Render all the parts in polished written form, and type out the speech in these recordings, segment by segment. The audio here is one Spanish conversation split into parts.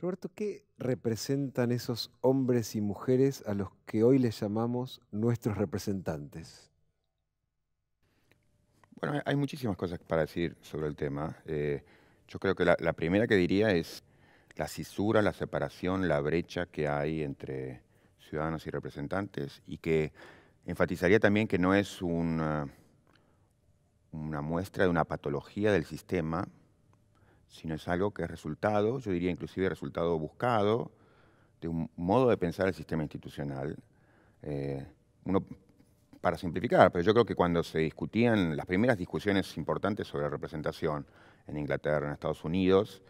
Roberto, ¿qué representan esos hombres y mujeres a los que hoy les llamamos nuestros representantes? Bueno, hay muchísimas cosas para decir sobre el tema. Yo creo que la primera que diría es la cisura, la separación, la brecha que hay entre ciudadanos y representantes y que enfatizaría también que no es una muestra de una patología del sistema, sino es algo que es resultado, yo diría inclusive resultado buscado, de un modo de pensar el sistema institucional. Eh, Uno para simplificar, pero yo creo que cuando se discutían las primeras discusiones importantes sobre representación en Inglaterra, en Estados Unidos,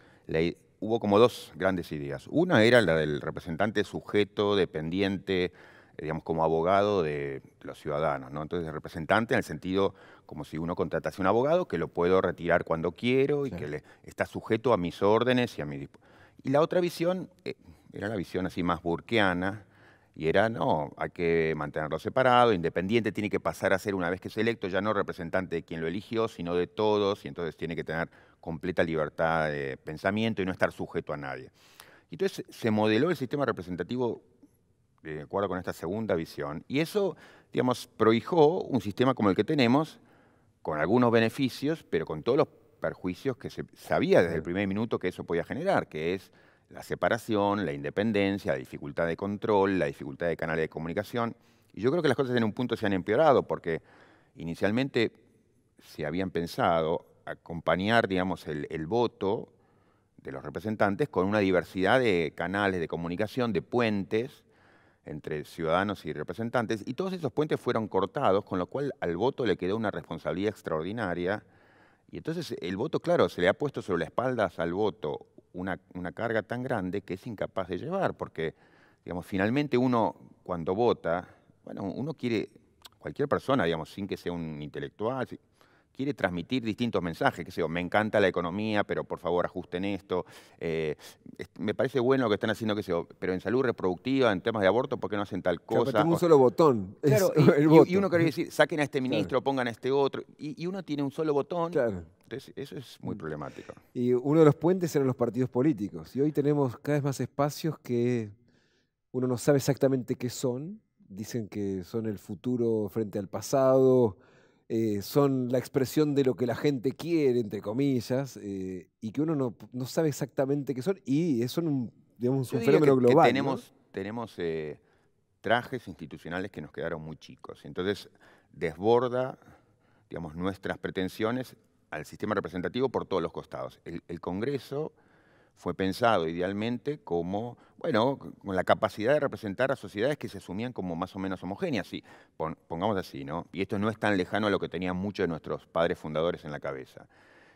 hubo como dos grandes ideas. Una era la del representante sujeto, dependiente, digamos, como abogado de los ciudadanos, ¿no? Entonces, el representante en el sentido como si uno contratase un abogado que lo puedo retirar cuando quiero y Sí. que está sujeto a mis órdenes y a mi... Y la otra visión era la visión así más burkeana, y era, no, hay que mantenerlo separado, independiente, tiene que pasar a ser, una vez que es electo, ya no representante de quien lo eligió, sino de todos, y entonces tiene que tener completa libertad de pensamiento y no estar sujeto a nadie. Y entonces se modeló el sistema representativo de acuerdo con esta segunda visión, y eso, digamos, prohijó un sistema como el que tenemos, con algunos beneficios, pero con todos los perjuicios que se sabía desde el Claro. primer minuto que eso podía generar, que es la separación, la independencia, la dificultad de control, la dificultad de canales de comunicación. Y yo creo que las cosas en un punto se han empeorado, porque inicialmente se habían pensado acompañar, digamos, el voto de los representantes con una diversidad de canales de comunicación, de puentes entre ciudadanos y representantes, y todos esos puentes fueron cortados, con lo cual al voto le quedó una responsabilidad extraordinaria, y entonces el voto, claro, se le ha puesto sobre las espaldas al voto una carga tan grande que es incapaz de llevar, porque, digamos, finalmente uno cuando vota, bueno, uno quiere, cualquier persona, digamos, sin que sea un intelectual, quiere transmitir distintos mensajes, qué sé yo, me encanta la economía, pero por favor ajusten esto, eh, me parece bueno lo que están haciendo, qué sé yo, pero en salud reproductiva, en temas de aborto, ¿por qué no hacen tal Claro, cosa? tengo un solo botón, es Claro, y, el y- y voto. uno quiere decir, saquen a este Claro, ministro, pongan a este otro, y uno tiene un solo botón, claro. entonces eso es muy Mm. problemático. Y uno de los puentes eran los partidos políticos. Y hoy tenemos cada vez más espacios que uno no sabe exactamente qué son. Dicen que son el futuro frente al pasado, son la expresión de lo que la gente quiere, entre comillas, y que uno no sabe exactamente qué son. Y son digamos, Yo un diría fenómeno que global, ¿no? tenemos trajes institucionales que nos quedaron muy chicos. Entonces, desborda, digamos, nuestras pretensiones al sistema representativo por todos los costados. El Congreso fue pensado idealmente como, bueno, con la capacidad de representar a sociedades que se asumían como más o menos homogéneas, sí, pongamos así, ¿no? Y esto no es tan lejano a lo que tenían muchos de nuestros padres fundadores en la cabeza.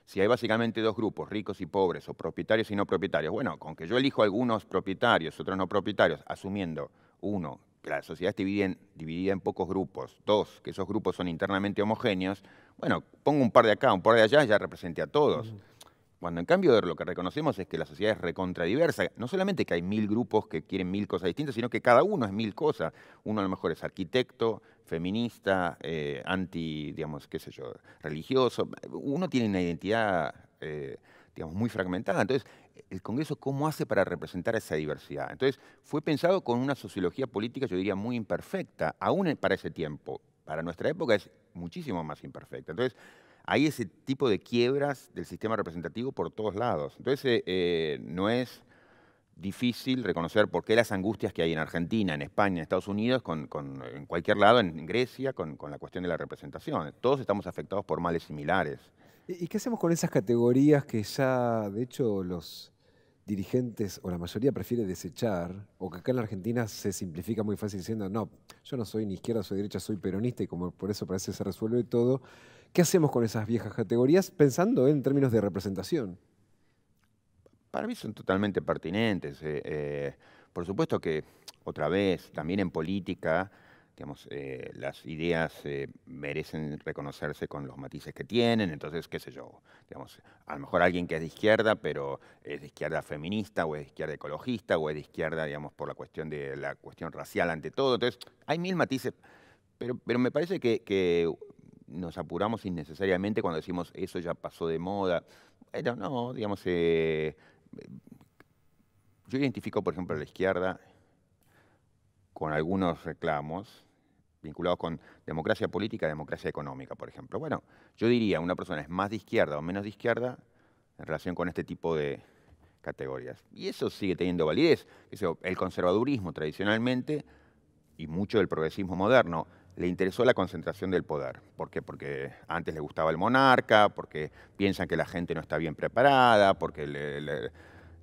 Si hay básicamente dos grupos, ricos y pobres, o propietarios y no propietarios, bueno, con que yo elijo algunos propietarios, otros no propietarios, asumiendo, uno, que la sociedad está dividida en pocos grupos, dos, que esos grupos son internamente homogéneos, bueno, pongo un par de acá, un par de allá, ya representé a todos. Ujú. Cuando en cambio lo que reconocemos es que la sociedad es recontradiversa, no solamente que hay 1000 grupos que quieren 1000 cosas distintas, sino que cada uno es 1000 cosas. Uno a lo mejor es arquitecto, feminista, anti, digamos, qué sé yo, religioso. Uno tiene una identidad, digamos, muy fragmentada. Entonces, ¿el Congreso cómo hace para representar esa diversidad? Entonces, fue pensado con una sociología política, yo diría, muy imperfecta, aún para ese tiempo. Para nuestra época es muchísimo más imperfecta. Entonces, hay ese tipo de quiebras del sistema representativo por todos lados. Entonces, no es difícil reconocer por qué las angustias que hay en Argentina, en España, en Estados Unidos, en cualquier lado, en Grecia, con la cuestión de la representación. Todos estamos afectados por males similares. ¿Y qué hacemos con esas categorías que ya, de hecho, los dirigentes o la mayoría prefiere desechar, o que acá en la Argentina se simplifica muy fácil diciendo, no, yo no soy ni izquierda, soy derecha, soy peronista y como por eso parece que se resuelve todo? ¿Qué hacemos con esas viejas categorías pensando en términos de representación? Para mí son totalmente pertinentes. Por supuesto que, otra vez, también en política, digamos, las ideas merecen reconocerse con los matices que tienen. Entonces, qué sé yo, digamos, a lo mejor alguien que es de izquierda, pero es de izquierda feminista, o es de izquierda ecologista, o es de izquierda, digamos, por la cuestión de la cuestión racial ante todo. Entonces, hay 1000 matices, pero me parece que nos apuramos innecesariamente cuando decimos eso ya pasó de moda. Bueno, no, digamos, yo identifico, por ejemplo, a la izquierda con algunos reclamos vinculados con democracia política, democracia económica, por ejemplo. Bueno, yo diría, una persona es más de izquierda o menos de izquierda en relación con este tipo de categorías. Y eso sigue teniendo validez. Eso, el conservadurismo tradicionalmente y mucho del progresismo moderno le interesó la concentración del poder. ¿Por qué? Porque antes le gustaba el monarca, porque piensan que la gente no está bien preparada, porque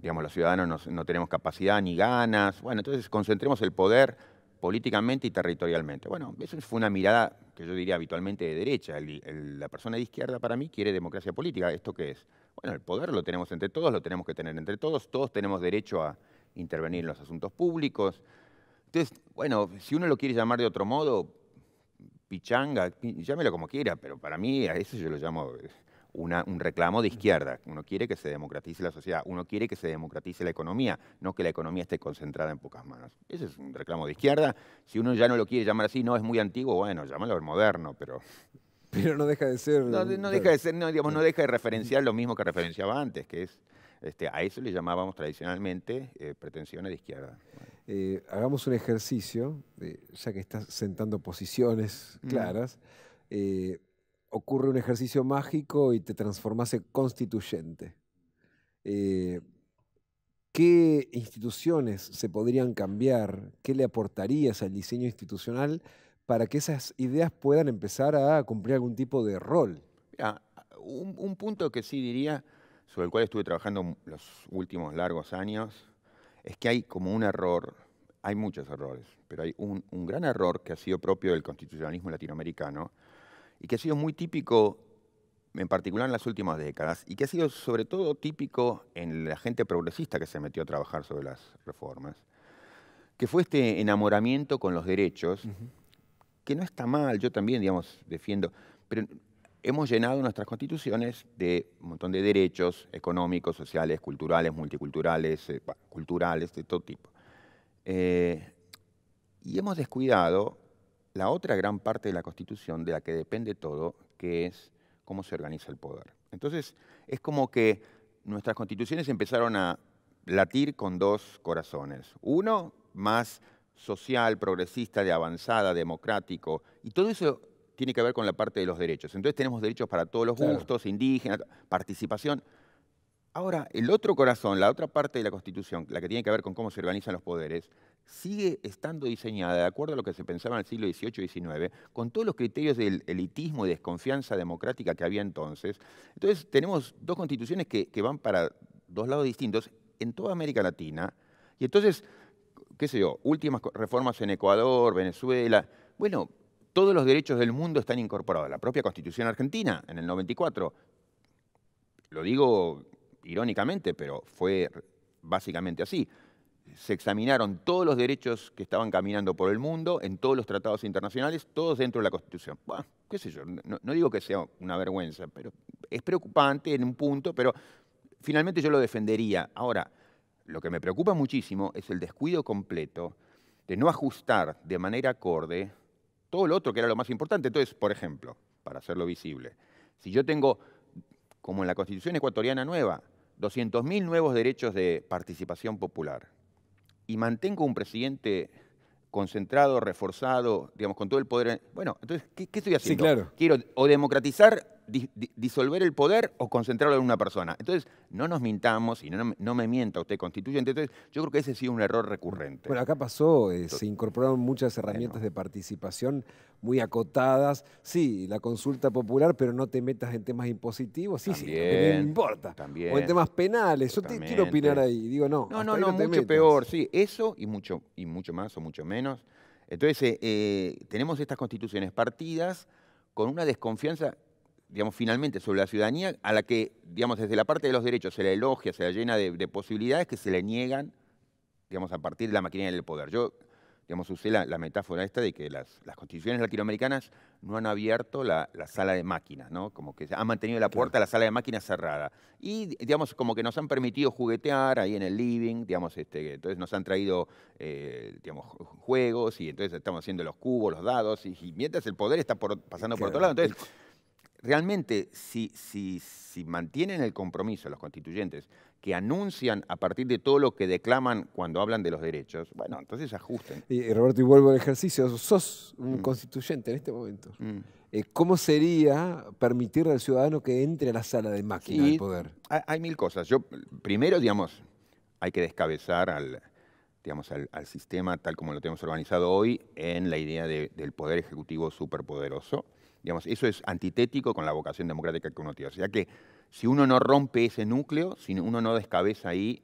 digamos, los ciudadanos no tenemos capacidad ni ganas. Bueno, entonces concentremos el poder políticamente y territorialmente. Bueno, eso fue una mirada que yo diría habitualmente de derecha. La persona de izquierda para mí quiere democracia política. ¿Esto qué es? Bueno, el poder lo tenemos entre todos, lo tenemos que tener entre todos. Todos tenemos derecho a intervenir en los asuntos públicos. Entonces, bueno, si uno lo quiere llamar de otro modo, pichanga, llámelo como quiera, pero para mí a eso yo lo llamo un reclamo de izquierda. Uno quiere que se democratice la sociedad, uno quiere que se democratice la economía, no que la economía esté concentrada en pocas manos. Ese es un reclamo de izquierda. Si uno ya no lo quiere llamar así, no es muy antiguo, bueno, llámalo moderno, pero... Pero no deja de ser... No, no deja de ser, no, digamos, no deja de referenciar lo mismo que referenciaba antes, que es, a eso le llamábamos tradicionalmente pretensiones de izquierda. Hagamos un ejercicio, ya que estás sentando posiciones claras, ocurre un ejercicio mágico y te transformas en constituyente. ¿Qué instituciones se podrían cambiar? ¿Qué le aportarías al diseño institucional para que esas ideas puedan empezar a cumplir algún tipo de rol? Mira, un punto que sí diría, sobre el cual estuve trabajando los últimos largos años, es que hay como un error, hay muchos errores, pero hay un gran error que ha sido propio del constitucionalismo latinoamericano y que ha sido muy típico, en particular en las últimas décadas, y que ha sido sobre todo típico en la gente progresista que se metió a trabajar sobre las reformas, que fue este enamoramiento con los derechos, que no está mal, yo también, digamos, defiendo, pero hemos llenado nuestras constituciones de un montón de derechos económicos, sociales, culturales, multiculturales, culturales, de todo tipo. Y hemos descuidado la otra gran parte de la Constitución de la que depende todo, que es cómo se organiza el poder. Entonces, es como que nuestras constituciones empezaron a latir con dos corazones. Uno, más social, progresista, de avanzada, democrático, y todo eso tiene que ver con la parte de los derechos. Entonces tenemos derechos para todos los gustos, indígenas, participación. Ahora, el otro corazón, la otra parte de la Constitución, la que tiene que ver con cómo se organizan los poderes, sigue estando diseñada de acuerdo a lo que se pensaba en el siglo XVIII y XIX, con todos los criterios del elitismo y desconfianza democrática que había entonces. Entonces, tenemos dos constituciones que van para dos lados distintos en toda América Latina. Y entonces, qué sé yo, últimas reformas en Ecuador, Venezuela. Bueno, todos los derechos del mundo están incorporados. La propia Constitución argentina, en el 94, lo digo irónicamente, pero fue básicamente así. Se examinaron todos los derechos que estaban caminando por el mundo, en todos los tratados internacionales, todos dentro de la Constitución. Bueno, qué sé yo, no digo que sea una vergüenza, pero es preocupante en un punto, pero finalmente yo lo defendería. Ahora, lo que me preocupa muchísimo es el descuido completo de no ajustar de manera acorde todo lo otro que era lo más importante. Entonces, por ejemplo, para hacerlo visible, si yo tengo, como en la Constitución ecuatoriana nueva, 200.000 nuevos derechos de participación popular y mantengo un presidente concentrado, reforzado, digamos, con todo el poder. Bueno, entonces, ¿qué estoy haciendo? Sí, claro. Quiero o democratizar, disolver el poder o concentrarlo en una persona. Entonces, no nos mintamos y no me mienta usted, constituyente. Entonces, yo creo que ese ha sido un error recurrente. Bueno, acá pasó, se incorporaron muchas herramientas de participación muy acotadas. Sí, la consulta popular, pero no te metas en temas impositivos. Sí, También, sí, lo que me importa. También, o en temas penales. Yo te quiero opinar ahí. Digo, no, no, hasta ahí no te mucho metas. peor, sí. Eso y mucho más o mucho menos. Entonces, tenemos estas constituciones partidas con una desconfianza, digamos, finalmente sobre la ciudadanía, a la que, digamos, desde la parte de los derechos se la elogia, se la llena de posibilidades que se le niegan, digamos, a partir de la maquinaria del poder. Yo, digamos, usé la metáfora esta de que las constituciones latinoamericanas no han abierto la sala de máquinas, ¿no? Como que han mantenido la puerta a la sala de máquinas cerrada. Y, digamos, como que nos han permitido juguetear ahí en el living, digamos, entonces nos han traído, digamos, juegos y entonces estamos haciendo los cubos, los dados, y mientras el poder está pasando por otro lado. Entonces, realmente, si mantienen el compromiso los constituyentes, que anuncian a partir de todo lo que declaman cuando hablan de los derechos, bueno, entonces ajusten. Y Roberto, y vuelvo al ejercicio, sos un constituyente en este momento. ¿Cómo sería permitirle al ciudadano que entre a la sala de máquina del poder? Hay mil cosas. Primero, digamos, hay que descabezar al sistema tal como lo tenemos organizado hoy en la idea del poder ejecutivo superpoderoso. Digamos, eso es antitético con la vocación democrática que uno tiene. O sea que si uno no rompe ese núcleo, si uno no descabeza ahí,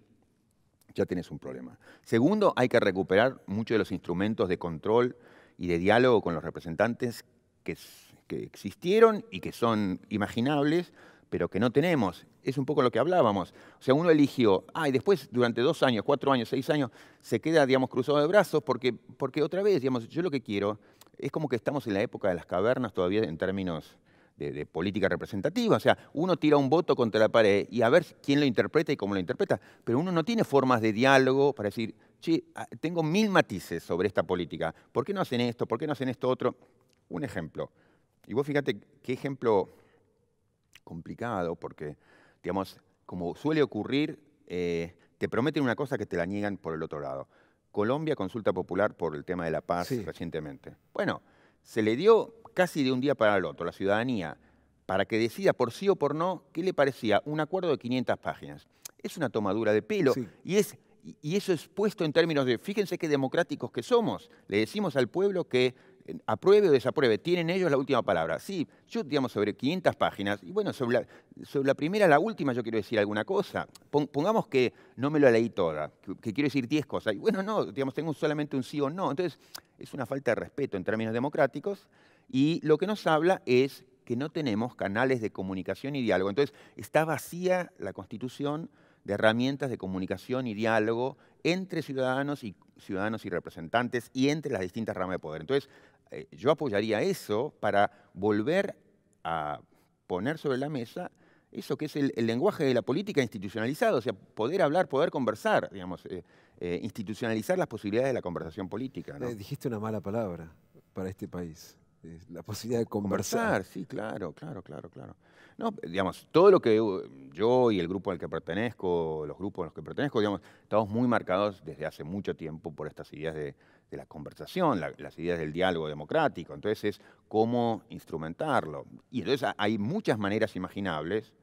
ya tenés un problema. Segundo, hay que recuperar muchos de los instrumentos de control y de diálogo con los representantes que existieron y que son imaginables, pero que no tenemos. Es un poco lo que hablábamos. O sea, uno eligió, y después durante 2 años, 4 años, 6 años, se queda, digamos, cruzado de brazos porque otra vez, digamos, yo lo que quiero es como que estamos en la época de las cavernas todavía en términos de política representativa. O sea, uno tira un voto contra la pared y a ver quién lo interpreta y cómo lo interpreta, pero uno no tiene formas de diálogo para decir, che, tengo 1000 matices sobre esta política. ¿Por qué no hacen esto? ¿Por qué no hacen esto otro? Un ejemplo. Y vos fíjate qué ejemplo complicado, porque, digamos, como suele ocurrir, te prometen una cosa que te la niegan por el otro lado. Colombia, consulta popular por el tema de la paz recientemente. Bueno, se le dio casi de un día para el otro a la ciudadanía para que decida por sí o por no qué le parecía un acuerdo de 500 páginas. Es una tomadura de pelo y eso es puesto en términos de, fíjense qué democráticos que somos. Le decimos al pueblo que apruebe o desapruebe, tienen ellos la última palabra. Sí, yo, digamos, sobre 500 páginas, y bueno, sobre la primera a la última yo quiero decir alguna cosa. Pongamos que no me lo leí toda, que quiero decir 10 cosas, y bueno, no, digamos, tengo solamente un sí o no. Entonces, es una falta de respeto en términos democráticos, y lo que nos habla es que no tenemos canales de comunicación y diálogo. Entonces, está vacía la Constitución de herramientas de comunicación y diálogo entre ciudadanos y representantes y entre las distintas ramas de poder. Entonces, yo apoyaría eso para volver a poner sobre la mesa eso que es el lenguaje de la política institucionalizado, o sea, poder hablar, poder conversar, digamos, institucionalizar las posibilidades de la conversación política, ¿no? Dijiste una mala palabra para este país, la posibilidad de conversar. Sí, claro. No, digamos, todo lo que yo y el grupo al que pertenezco, los grupos a los que pertenezco, digamos, estamos muy marcados desde hace mucho tiempo por estas ideas de la conversación, las ideas del diálogo democrático. Entonces es cómo instrumentarlo. Y entonces hay muchas maneras imaginables.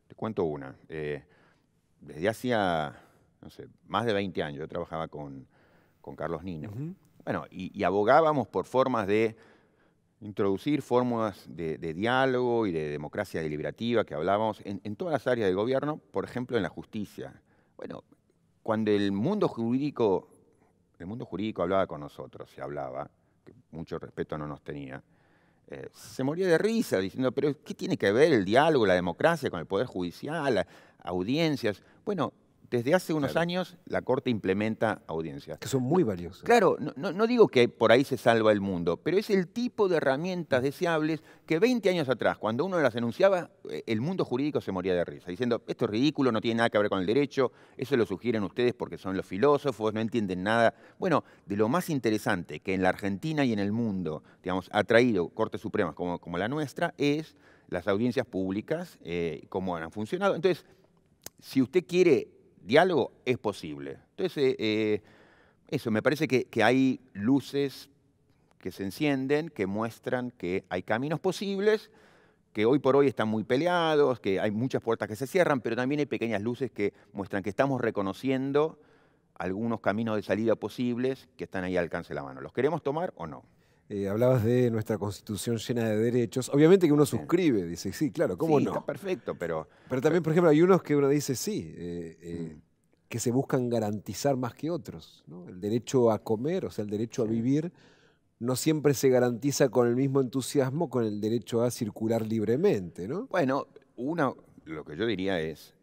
Te cuento una. Desde hacía, no sé, más de 20 años yo trabajaba con Carlos Nino. Bueno, y abogábamos por formas de introducir fórmulas de diálogo y de democracia deliberativa que hablábamos en todas las áreas del gobierno, por ejemplo, en la justicia. Bueno, cuando el mundo jurídico hablaba con nosotros, se hablaba, que mucho respeto no nos tenía, se moría de risa diciendo, pero ¿qué tiene que ver el diálogo, la democracia con el Poder Judicial, las audiencias? Bueno, desde hace unos años la Corte implementa audiencias. Que son muy valiosas. Claro, no digo que por ahí se salva el mundo, pero es el tipo de herramientas deseables que 20 años atrás, cuando uno las enunciaba, el mundo jurídico se moría de risa, diciendo, esto es ridículo, no tiene nada que ver con el derecho, eso lo sugieren ustedes porque son los filósofos, no entienden nada. Bueno, de lo más interesante que en la Argentina y en el mundo, digamos, ha traído Cortes Supremas como la nuestra, es las audiencias públicas, cómo han funcionado. Entonces, si usted quiere diálogo, es posible. Entonces, eso, me parece que hay luces que se encienden, que muestran que hay caminos posibles, que hoy por hoy están muy peleados, que hay muchas puertas que se cierran, pero también hay pequeñas luces que muestran que estamos reconociendo algunos caminos de salida posibles que están ahí al alcance de la mano. ¿Los queremos tomar o no? Hablabas de nuestra Constitución llena de derechos. Obviamente que uno suscribe, dice, sí, claro, ¿cómo no? Está perfecto, pero también, por ejemplo, hay unos que uno dice, sí, que se buscan garantizar más que otros, ¿no? El derecho a comer, o sea, el derecho a vivir, no siempre se garantiza con el mismo entusiasmo con el derecho a circular libremente, ¿no? Bueno, lo que yo diría es,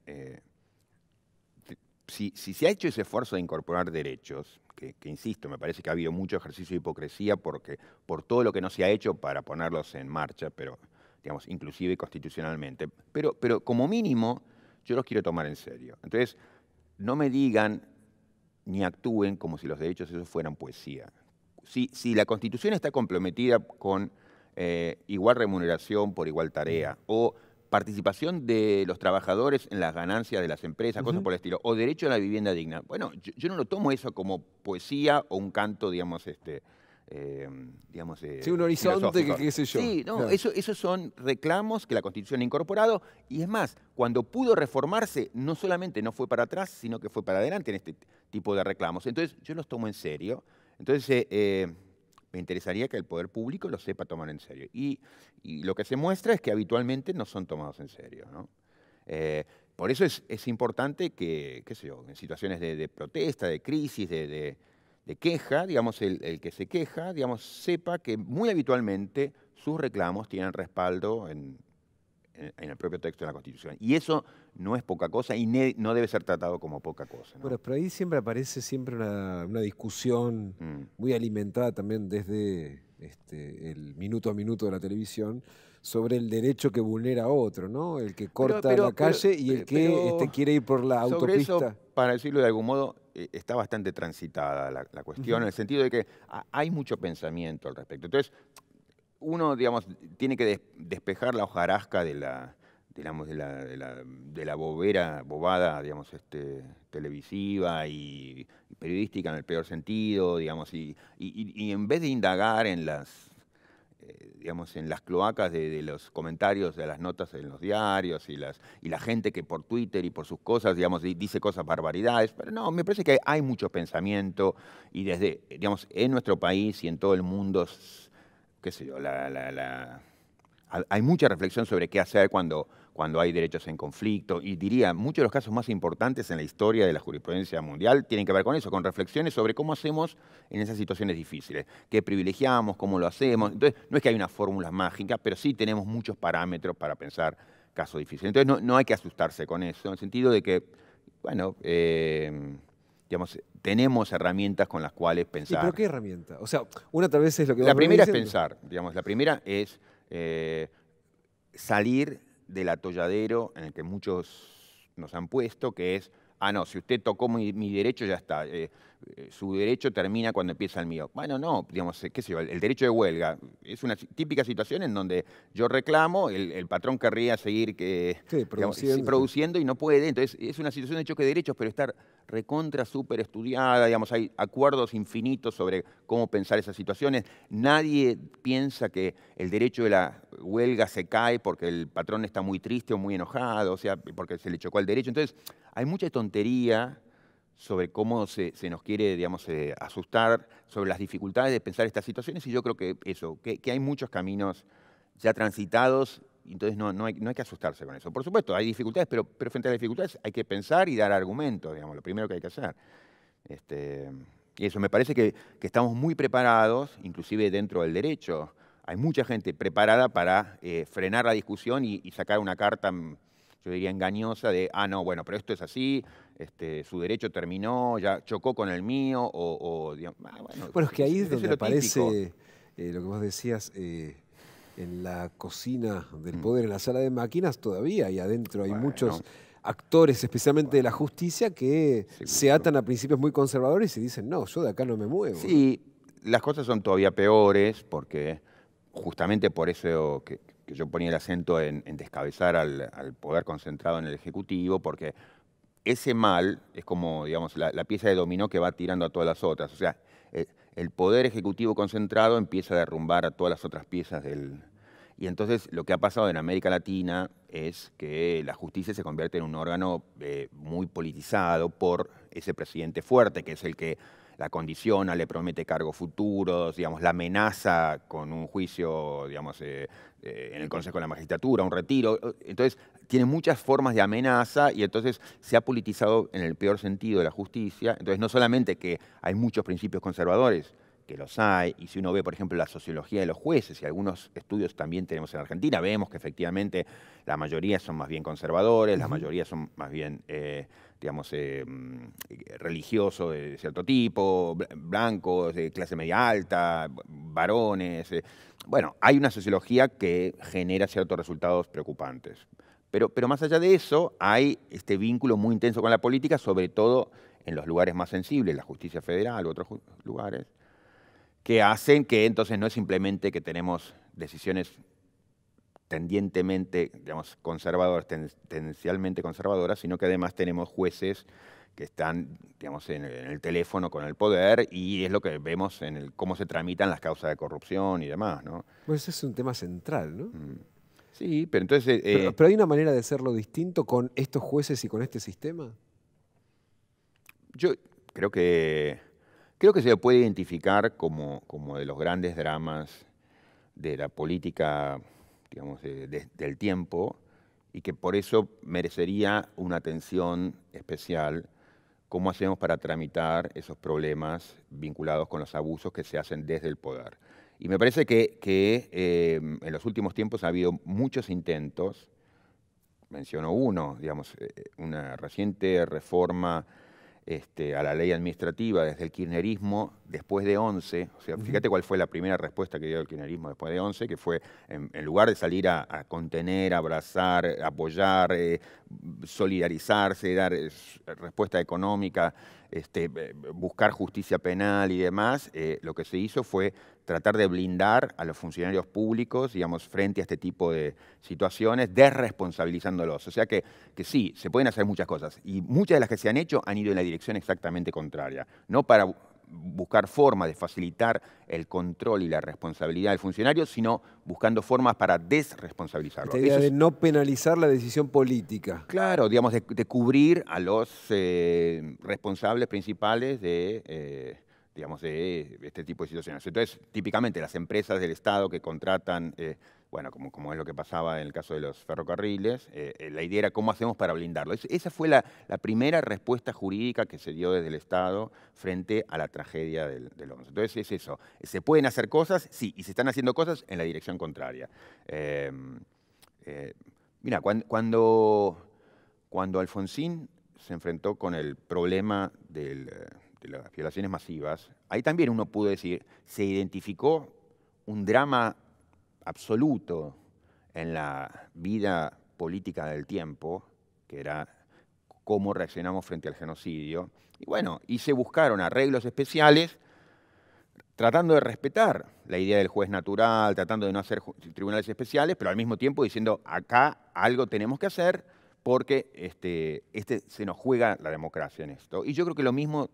si se ha hecho ese esfuerzo de incorporar derechos, que insisto, me parece que ha habido mucho ejercicio de hipocresía por todo lo que no se ha hecho para ponerlos en marcha, pero, digamos, inclusive constitucionalmente. Pero como mínimo, yo los quiero tomar en serio. Entonces, no me digan ni actúen como si los derechos esos fueran poesía. Si la Constitución está comprometida con igual remuneración por igual tarea, o participación de los trabajadores en las ganancias de las empresas, cosas por el estilo, o derecho a la vivienda digna. Bueno, yo no lo tomo eso como poesía o un canto, digamos, Sí, un horizonte que qué sé yo. Sí, no, Claro. esos son reclamos que la Constitución ha incorporado, y es más, cuando pudo reformarse, no solamente no fue para atrás, sino que fue para adelante en este tipo de reclamos. Entonces, yo los tomo en serio. Entonces, me interesaría que el poder público lo sepa tomar en serio. Y lo que se muestra es que habitualmente no son tomados en serio, ¿no? Por eso es importante que, qué sé yo, en situaciones de protesta, de crisis, de queja, digamos, el que se queja, digamos, sepa que muy habitualmente sus reclamos tienen respaldo en el propio texto de la Constitución. Y eso no es poca cosa y no debe ser tratado como poca cosa, ¿no? Bueno, pero ahí siempre aparece siempre una discusión Mm. muy alimentada también desde el minuto a minuto de la televisión sobre el derecho que vulnera a otro, ¿no? El que corta la calle y el que quiere ir por la Sobre eso, autopista. para decirlo de algún modo, está bastante transitada la cuestión, en el sentido de que hay mucho pensamiento al respecto. Entonces, uno, digamos, tiene que despejar la hojarasca digamos, de la bobada, digamos, televisiva y periodística en el peor sentido, digamos, y en vez de indagar en digamos, en las cloacas de los comentarios de las notas en los diarios y la gente que por Twitter y por sus cosas, digamos, dice cosas barbaridades. Pero no, me parece que hay mucho pensamiento y desde, digamos, en nuestro país y en todo el mundo, qué sé yo, hay mucha reflexión sobre qué hacer cuando hay derechos en conflicto, y diría, muchos de los casos más importantes en la historia de la jurisprudencia mundial tienen que ver con eso, con reflexiones sobre cómo hacemos en esas situaciones difíciles, qué privilegiamos, cómo lo hacemos. Entonces, no es que hay una fórmula mágica, pero sí tenemos muchos parámetros para pensar casos difíciles. Entonces, no hay que asustarse con eso, en el sentido de que, bueno, digamos, tenemos herramientas con las cuales ¿Y pero pensar. qué herramienta? O sea, una tal vez es lo que La vos venís primera es diciendo. pensar, digamos, la primera es salir del atolladero en el que muchos nos han puesto, que es, no, si usted tocó mi derecho, ya está. Su derecho termina cuando empieza el mío. Bueno, no, digamos, qué sé yo, el derecho de huelga es una típica situación en donde yo reclamo, el patrón querría seguir Sí, digamos, produciendo. produciendo y no puede. Entonces, es una situación de choque de derechos, pero estar recontra, súper estudiada, digamos, hay acuerdos infinitos sobre cómo pensar esas situaciones. Nadie piensa que el derecho de la huelga se cae porque el patrón está muy triste o muy enojado, o sea, porque se le chocó el derecho. Entonces, hay mucha tontería sobre cómo se nos quiere, digamos, asustar, sobre las dificultades de pensar estas situaciones, y yo creo que eso, que hay muchos caminos ya transitados, entonces no hay que asustarse con eso. Por supuesto, hay dificultades, pero frente a las dificultades hay que pensar y dar argumentos, digamos, lo primero que hay que hacer. Y eso, me parece que estamos muy preparados, inclusive dentro del derecho. Hay mucha gente preparada para frenar la discusión y sacar una carta, yo diría, engañosa de, no, bueno, pero esto es así, su derecho terminó, ya chocó con el mío, digamos, bueno, Bueno, es que ahí es eso es donde lo típico. aparece lo que vos decías, en la cocina del Mm. poder, en la sala de máquinas todavía, y adentro hay Bueno, muchos actores, especialmente de la justicia, que se seguro. atan a principios muy conservadores y dicen, no, yo de acá no me muevo, ¿no? Sí, las cosas son todavía peores porque justamente por eso que yo ponía el acento en descabezar al poder concentrado en el Ejecutivo, porque ese mal es como, digamos, la pieza de dominó que va tirando a todas las otras. O sea, el poder ejecutivo concentrado empieza a derrumbar a todas las otras piezas del... Y entonces lo que ha pasado en América Latina es que la justicia se convierte en un órgano muy politizado por ese presidente fuerte, que es el que la condiciona, le promete cargos futuros, digamos, la amenaza con un juicio, digamos, en el Consejo de la Magistratura, un retiro. Entonces, tiene muchas formas de amenaza y entonces se ha politizado en el peor sentido de la justicia. Entonces, no solamente que hay muchos principios conservadores, que los hay, y si uno ve, por ejemplo, la sociología de los jueces, y algunos estudios también tenemos en Argentina, vemos que efectivamente la mayoría son más bien conservadores, la mayoría son más bien, digamos, religiosos de cierto tipo, blancos, de clase media alta, varones. Bueno, hay una sociología que genera ciertos resultados preocupantes. Pero más allá de eso, hay este vínculo muy intenso con la política, sobre todo en los lugares más sensibles, la justicia federal u otros lugares, que hacen que entonces no es simplemente que tenemos decisiones tendientemente, digamos, conservadoras, tendencialmente conservadoras, sino que además tenemos jueces que están, digamos, en el teléfono con el poder, y es lo que vemos en cómo se tramitan las causas de corrupción y demás, ¿no? Pues ese es un tema central, ¿no? Sí, pero entonces... Pero hay una manera de hacerlo distinto con estos jueces y con este sistema. Yo creo que se lo puede identificar como de los grandes dramas de la política, digamos, del tiempo, y que por eso merecería una atención especial. ¿Cómo hacemos para tramitar esos problemas vinculados con los abusos que se hacen desde el poder? Y me parece que en los últimos tiempos ha habido muchos intentos. Menciono uno, digamos, una reciente reforma a la ley administrativa desde el kirchnerismo después de 11. O sea, fíjate cuál fue la primera respuesta que dio el kirchnerismo después de 11, que fue, en lugar de salir a contener, abrazar, apoyar, solidarizarse, dar respuesta económica, buscar justicia penal y demás, lo que se hizo fue tratar de blindar a los funcionarios públicos, digamos, frente a este tipo de situaciones, desresponsabilizándolos. O sea que sí, se pueden hacer muchas cosas, y muchas de las que se han hecho han ido en la dirección exactamente contraria. No para buscar formas de facilitar el control y la responsabilidad del funcionario, sino buscando formas para desresponsabilizarlo. Esta idea de no penalizar la decisión política. Claro, digamos, de cubrir a los responsables principales digamos, de este tipo de situaciones. Entonces, típicamente las empresas del Estado que contratan, bueno, como es lo que pasaba en el caso de los ferrocarriles, la idea era cómo hacemos para blindarlo. Esa fue la primera respuesta jurídica que se dio desde el Estado frente a la tragedia del 11. Entonces es eso, ¿se pueden hacer cosas? Sí, y se están haciendo cosas en la dirección contraria. Mira, cuando Alfonsín se enfrentó con el problema de las violaciones masivas, ahí también uno pudo decir, se identificó un drama absoluto en la vida política del tiempo, que era cómo reaccionamos frente al genocidio. Y bueno, y se buscaron arreglos especiales tratando de respetar la idea del juez natural, tratando de no hacer tribunales especiales, pero al mismo tiempo diciendo, acá algo tenemos que hacer porque se nos juega la democracia en esto. Y yo creo que lo mismo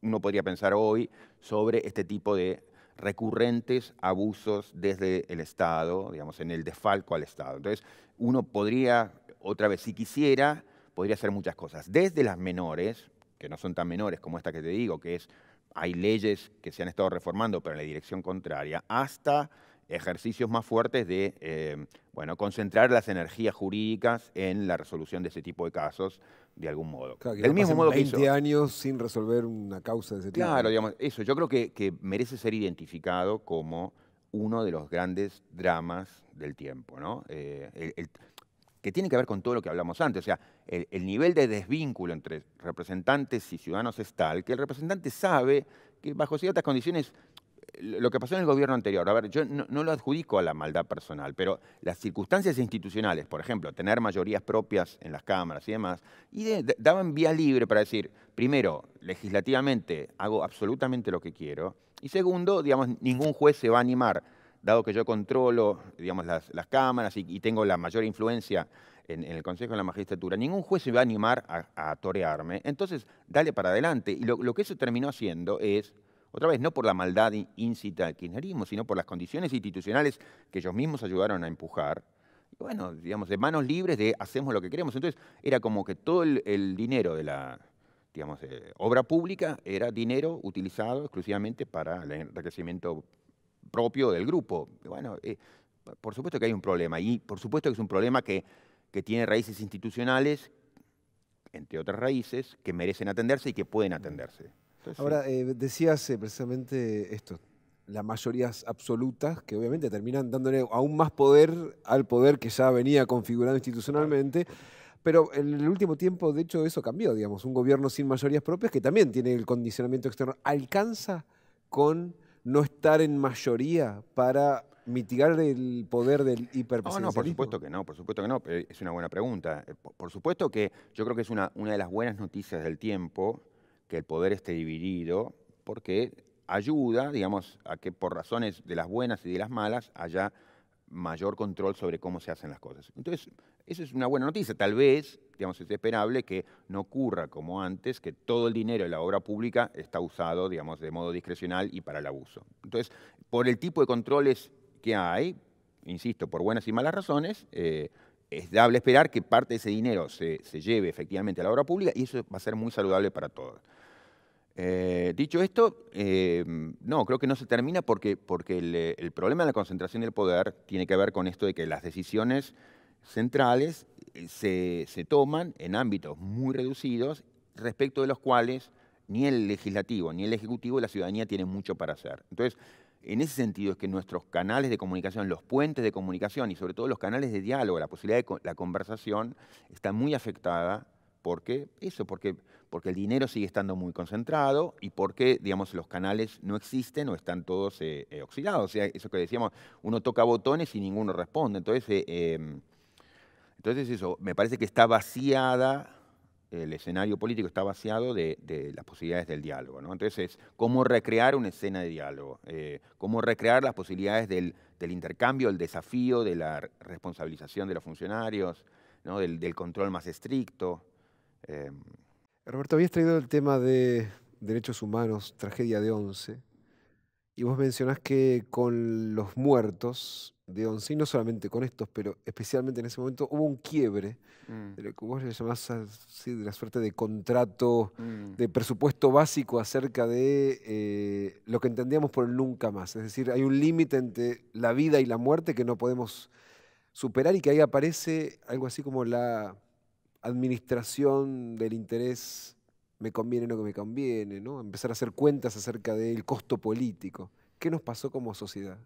uno podría pensar hoy sobre este tipo de recurrentes abusos desde el Estado, digamos, en el desfalco al Estado. Entonces, uno podría, otra vez, si quisiera, podría hacer muchas cosas. Desde las menores, que no son tan menores como esta que te digo, que es, hay leyes que se han estado reformando, pero en la dirección contraria, hasta ejercicios más fuertes de, bueno, concentrar las energías jurídicas en la resolución de ese tipo de casos, de algún modo. Claro, que Del no mismo pasen modo que 20 hizo... años sin resolver una causa de ese tipo. Claro, digamos, eso, yo creo que merece ser identificado como uno de los grandes dramas del tiempo, ¿no? Que tiene que ver con todo lo que hablamos antes, o sea, el nivel de desvínculo entre representantes y ciudadanos es tal que el representante sabe que bajo ciertas condiciones lo que pasó en el gobierno anterior, a ver, yo no lo adjudico a la maldad personal, pero las circunstancias institucionales, por ejemplo, tener mayorías propias en las cámaras y demás, daban vía libre para decir, primero, legislativamente hago absolutamente lo que quiero, y segundo, digamos, ningún juez se va a animar, dado que yo controlo, digamos, las cámaras y tengo la mayor influencia en el Consejo de la Magistratura, ningún juez se va a animar a torearme, entonces dale para adelante. Y lo que eso terminó haciendo es, otra vez, no por la maldad íncita del kirchnerismo, sino por las condiciones institucionales que ellos mismos ayudaron a empujar. Y bueno, digamos, de manos libres de hacemos lo que queremos. Entonces, era como que todo el dinero de la, digamos, obra pública era dinero utilizado exclusivamente para el enriquecimiento propio del grupo. Bueno, por supuesto que hay un problema, y por supuesto que es un problema que tiene raíces institucionales, entre otras raíces, que merecen atenderse y que pueden atenderse. Entonces, Ahora, decías precisamente esto, las mayorías absolutas, que obviamente terminan dándole aún más poder al poder que ya venía configurado institucionalmente, pero en el último tiempo, de hecho, eso cambió, digamos, un gobierno sin mayorías propias, que también tiene el condicionamiento externo, ¿alcanza con no estar en mayoría para mitigar el poder del hiperpresidencialismo? no, por supuesto que no, por supuesto que no, pero es una buena pregunta. Por supuesto que yo creo que es una de las buenas noticias del tiempo que el poder esté dividido, porque ayuda, digamos, a que por razones de las buenas y de las malas haya mayor control sobre cómo se hacen las cosas. Entonces, eso es una buena noticia. Tal vez, digamos, es esperable que no ocurra como antes, que todo el dinero de la obra pública está usado, digamos, de modo discrecional y para el abuso. Entonces, por el tipo de controles que hay, insisto, por buenas y malas razones, es dable esperar que parte de ese dinero se lleve efectivamente a la obra pública y eso va a ser muy saludable para todos. Dicho esto, no, creo que no se termina porque el problema de la concentración del poder tiene que ver con esto de que las decisiones centrales se toman en ámbitos muy reducidos, respecto de los cuales ni el legislativo ni el ejecutivo, la ciudadanía tiene mucho para hacer. Entonces, en ese sentido es que nuestros canales de comunicación, los puentes de comunicación y sobre todo los canales de diálogo, la posibilidad de la conversación, está muy afectada porque el dinero sigue estando muy concentrado y porque, digamos, los canales no existen o están todos oxidados. O sea, eso que decíamos, uno toca botones y ninguno responde. Entonces eso, me parece que está vaciada, el escenario político está vaciado de las posibilidades del diálogo, ¿no? Entonces es cómo recrear una escena de diálogo, cómo recrear las posibilidades del intercambio, el desafío, de la responsabilización de los funcionarios, ¿no? Del control más estricto. Roberto, habías traído el tema de derechos humanos, tragedia de Once, y vos mencionás que con los muertos de Once, y no solamente con estos, pero especialmente en ese momento, hubo un quiebre Mm, de lo que vos le llamás así, de la suerte de contrato, mm. de presupuesto básico acerca de lo que entendíamos por el nunca más. Es decir, hay un límite entre la vida y la muerte que no podemos superar y que ahí aparece algo así como la administración del interés, me conviene o no que me conviene, ¿no? Empezar a hacer cuentas acerca del costo político. ¿Qué nos pasó como sociedad?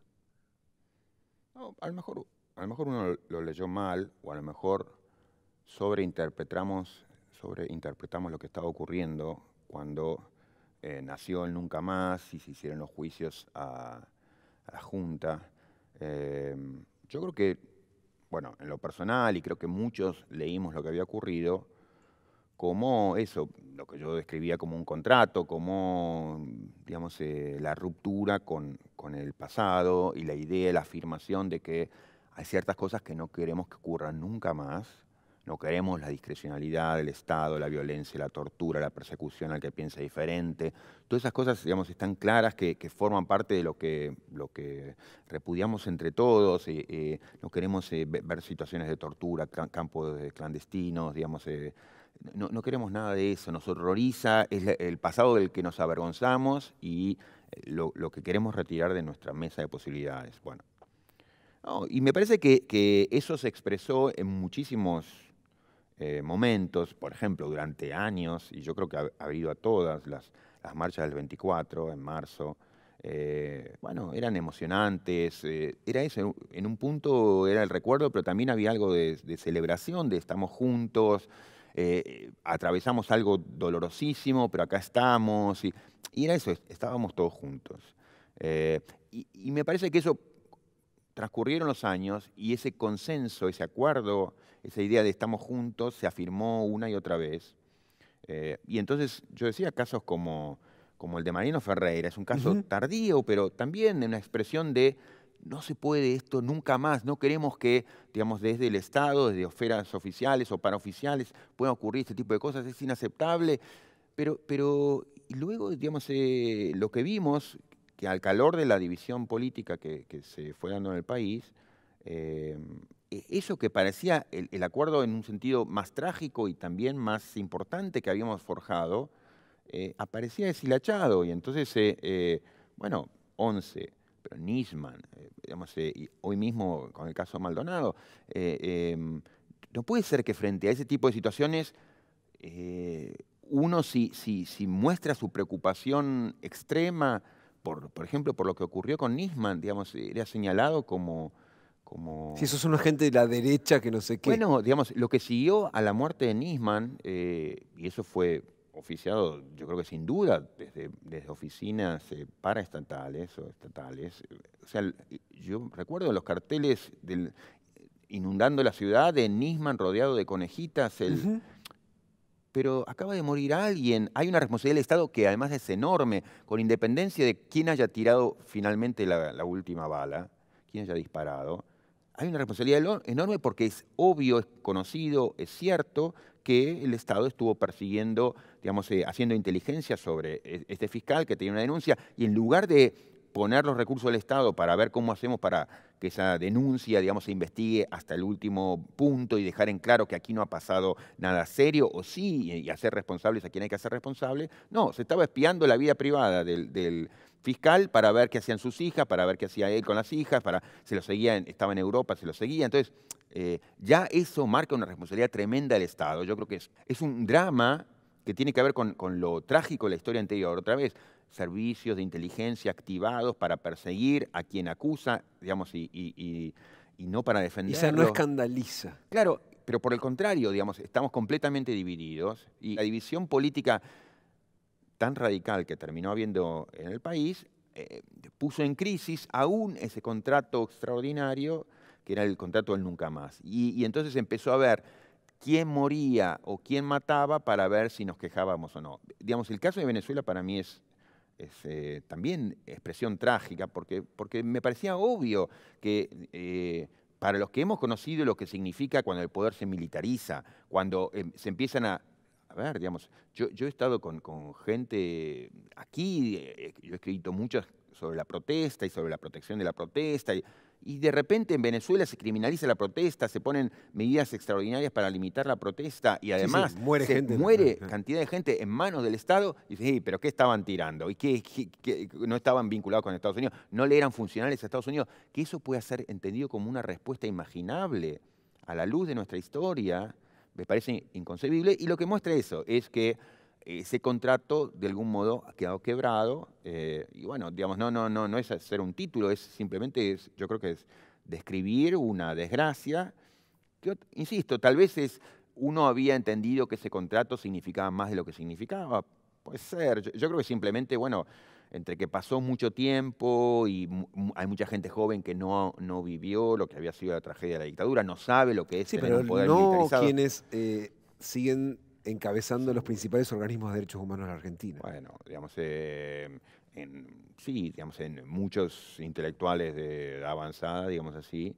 No, a lo mejor uno lo leyó mal o a lo mejor sobreinterpretamos lo que estaba ocurriendo cuando nació el Nunca Más y se hicieron los juicios a la Junta. Eh, yo creo que, bueno, en lo personal, y creo que muchos leímos lo que había ocurrido, como eso, lo que yo describía como un contrato, como, digamos, la ruptura con el pasado y la idea, la afirmación de que hay ciertas cosas que no queremos que ocurran nunca más. No queremos la discrecionalidad del Estado, la violencia, la tortura, la persecución al que piensa diferente. Todas esas cosas, digamos, están claras que forman parte de lo que repudiamos entre todos. No queremos ver situaciones de tortura, campos clandestinos, digamos, no queremos nada de eso, nos horroriza, es el pasado del que nos avergonzamos y lo que queremos retirar de nuestra mesa de posibilidades. Bueno, no, y me parece que eso se expresó en muchísimos momentos, por ejemplo, durante años, y yo creo que ha habido a todas las marchas del 24 en marzo. Bueno, eran emocionantes, era eso, en un punto era el recuerdo, pero también había algo de celebración, de estamos juntos, atravesamos algo dolorosísimo, pero acá estamos, y era eso, estábamos todos juntos. Y me parece que eso transcurrieron los años y ese consenso, ese acuerdo, esa idea de estamos juntos se afirmó una y otra vez. Y entonces yo decía casos como el de Mariano Ferreira, es un caso Ujú. tardío, pero también una expresión de no se puede esto nunca más, no queremos que, digamos, desde el Estado, desde esferas oficiales o paraoficiales puedan ocurrir este tipo de cosas, es inaceptable, y luego, digamos, lo que vimos, que al calor de la división política que se fue dando en el país, eh, eso que parecía el acuerdo en un sentido más trágico y también más importante que habíamos forjado, aparecía deshilachado. Y entonces, bueno, 11, pero Nisman, digamos, y hoy mismo con el caso Maldonado, no puede ser que frente a ese tipo de situaciones uno si muestra su preocupación extrema, por ejemplo, por lo que ocurrió con Nisman, digamos, era señalado Si como sos un agente de la derecha que no sé qué. bueno, digamos, lo que siguió a la muerte de Nisman, y eso fue oficiado, yo creo que sin duda, desde oficinas paraestatales o estatales. O sea, yo recuerdo los carteles inundando la ciudad de Nisman rodeado de conejitas, Ujú. pero acaba de morir alguien. Hay una responsabilidad del Estado que además es enorme, con independencia de quién haya tirado finalmente la última bala, quién haya disparado. Hay una responsabilidad enorme porque es obvio, es conocido, es cierto que el Estado estuvo persiguiendo, digamos, haciendo inteligencia sobre este fiscal que tenía una denuncia, y en lugar de poner los recursos del Estado para ver cómo hacemos para que esa denuncia, digamos, se investigue hasta el último punto y dejar en claro que aquí no ha pasado nada serio, o sí, y hacer responsables a quien hay que hacer responsable. No, se estaba espiando la vida privada del fiscal para ver qué hacían sus hijas, para ver qué hacía él con las hijas, se lo seguía, estaba en Europa, se lo seguía. Entonces, ya eso marca una responsabilidad tremenda del Estado. Yo creo que es un drama que tiene que ver con lo trágico de la historia anterior. Otra vez, servicios de inteligencia activados para perseguir a quien acusa, digamos, y no para Y defenderlo. ya no escandaliza. Claro, pero por el contrario, digamos, estamos completamente divididos, y la división política tan radical que terminó habiendo en el país puso en crisis aún ese contrato extraordinario que era el contrato del nunca más. Y entonces empezó a ver quién moría o quién mataba para ver si nos quejábamos o no. Digamos, el caso de Venezuela para mí es también expresión trágica, porque me parecía obvio que para los que hemos conocido lo que significa cuando el poder se militariza, cuando se empiezan a ver, digamos, yo he estado con gente aquí, yo he escrito mucho sobre la protesta y sobre la protección de la protesta, y de repente en Venezuela se criminaliza la protesta, se ponen medidas extraordinarias para limitar la protesta, y además muere gente. muere cantidad de gente en manos del Estado, y dice, pero ¿qué estaban tirando? ¿Y qué no estaban vinculados con Estados Unidos? ¿No le eran funcionales a Estados Unidos? Que eso puede ser entendido como una respuesta imaginable a la luz de nuestra historia, me parece inconcebible, y lo que muestra eso es que ese contrato de algún modo ha quedado quebrado, y bueno, digamos, no es hacer un título, es simplemente, yo creo que es describir una desgracia, que, insisto, tal vez uno había entendido que ese contrato significaba más de lo que significaba, puede ser, yo creo que simplemente, bueno, entre que pasó mucho tiempo y hay mucha gente joven que no vivió lo que había sido la tragedia de la dictadura, no sabe lo que es Sí, tener pero un poder no militarizado. quienes siguen encabezando los principales organismos de derechos humanos en Argentina. Bueno, digamos, sí, digamos, en muchos intelectuales de avanzada, digamos así,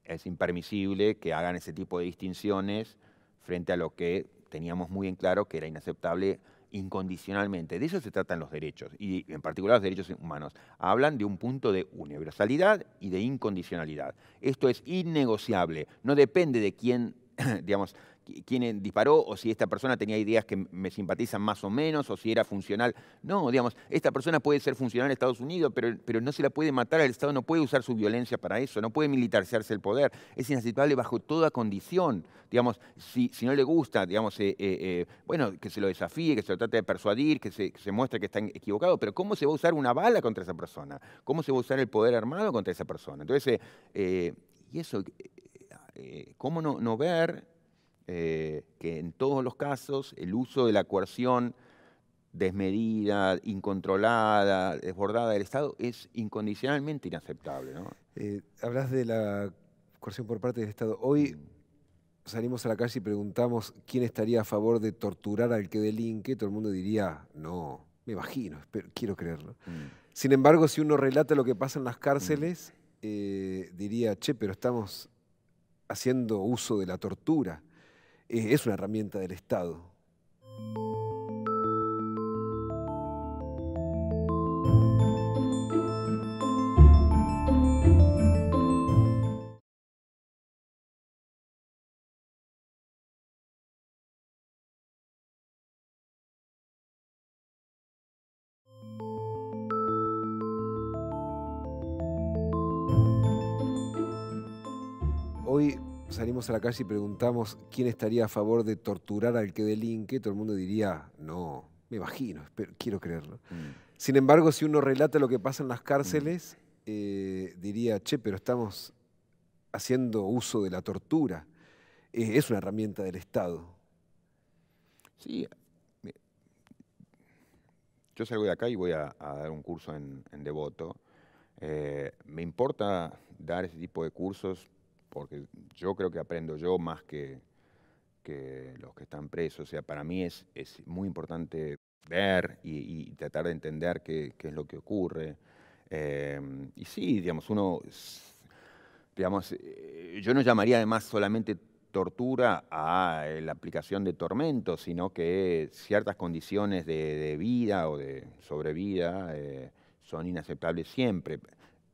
es impermisible que hagan ese tipo de distinciones frente a lo que teníamos muy en claro que era inaceptable incondicionalmente. De eso se tratan los derechos, y en particular los derechos humanos. Hablan de un punto de universalidad y de incondicionalidad. Esto es innegociable, no depende de quién, digamos, quién disparó, o si esta persona tenía ideas que me simpatizan más o menos, o si era funcional. No, digamos, esta persona puede ser funcional en Estados Unidos, pero no se la puede matar, el Estado no puede usar su violencia para eso, no puede militarizarse el poder, es inaceptable bajo toda condición. Digamos, si no le gusta, digamos, bueno, que se lo desafíe, que se lo trate de persuadir, que se muestre que está equivocado, pero ¿cómo se va a usar una bala contra esa persona? ¿Cómo se va a usar el poder armado contra esa persona? Entonces, y eso, ¿cómo no ver que en todos los casos el uso de la coerción desmedida, incontrolada, desbordada del Estado es incondicionalmente inaceptable, ¿no? Hablas de la coerción por parte del Estado. Hoy salimos a la calle y preguntamos quién estaría a favor de torturar al que delinque, todo el mundo diría, no, me imagino, quiero creerlo. Sin embargo, si uno relata lo que pasa en las cárceles, diría, che, pero estamos haciendo uso de la tortura. Es una herramienta del Estado. Hoy salimos a la calle y preguntamos quién estaría a favor de torturar al que delinque, todo el mundo diría, no, me imagino, quiero creerlo. Sin embargo, si uno relata lo que pasa en las cárceles, diría, che, pero estamos haciendo uso de la tortura. Es una herramienta del Estado. Sí, yo salgo de acá y voy a dar un curso en Devoto. Me importa dar ese tipo de cursos porque yo creo que aprendo yo más que que los que están presos. O sea, para mí es muy importante ver y tratar de entender qué es lo que ocurre. Y sí, digamos, yo no llamaría además solamente tortura a la aplicación de tormentos, sino que ciertas condiciones de vida o de sobrevida son inaceptables siempre.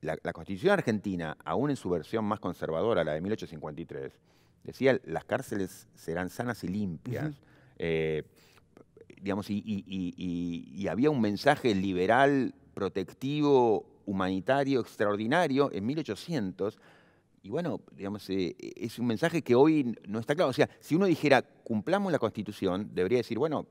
La Constitución argentina, aún en su versión más conservadora, la de 1853, decía las cárceles serán sanas y limpias. Digamos, y había un mensaje liberal, protectivo, humanitario extraordinario en 1800. Y bueno, digamos, es un mensaje que hoy no está claro. O sea, si uno dijera, cumplamos la Constitución, debería decir, bueno,